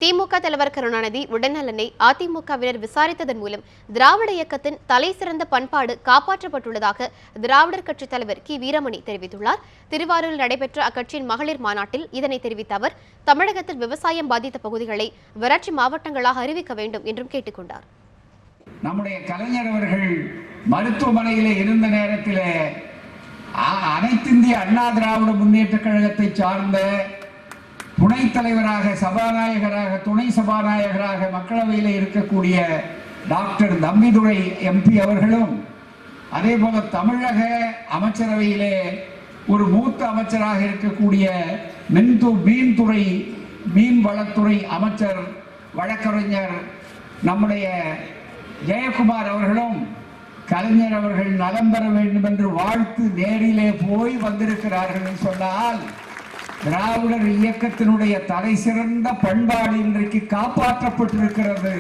திமுக தலைவர் கருணாநிதி உடல்நலனை அதிமுகவினர் விசாரித்ததன் மூலம் திராவிட இயக்கத்தின் தலைசிறந்த பண்பாடு காப்பாற்றப்பட்டுள்ளதாக திராவிடர் கட்சித் தலைவர் கி வீரமணி தெரிவித்துள்ளார். திருவாரூரில் நடைபெற்ற அக்கட்சியின் மகளிர் மாநாட்டில் இதனை தெரிவித்த அவர், தமிழகத்தில் விவசாயம் பாதித்த பகுதிகளை வறட்சி மாவட்டங்களாக அறிவிக்க வேண்டும் என்றும் கேட்டுக் கொண்டார். நம்முடைய கலைஞர் அவர்கள் மருத்துவமனையிலே இருந்த நேரத்திலே அனைத்திந்திய அண்ணா திராவிட முன்னேற்ற கழகத்தை சார்ந்த துணைத் தலைவராக, சபாநாயகராக, துணை சபாநாயகராக மக்களவையில் இருக்கக்கூடிய டாக்டர் தம்பிதுரை எம்பி அவர்களும், அதே போல தமிழக அமைச்சரவையிலே ஒரு மூத்த அமைச்சராக இருக்கக்கூடிய மீன்வளத்துறை அமைச்சர் வழக்கறிஞர் நம்முடைய ஜெயக்குமார் அவர்களும் கலைஞர் அவர்கள் நலம் பெற வேண்டும் என்று வாழ்த்து நேரிலே போய் வந்திருக்கிறார்கள் சொன்னால், திராவிடர் இயக்கத்தினுடைய தலை சிறந்த பண்பாடு இன்றைக்கு காப்பாற்றப்பட்டிருக்கிறது.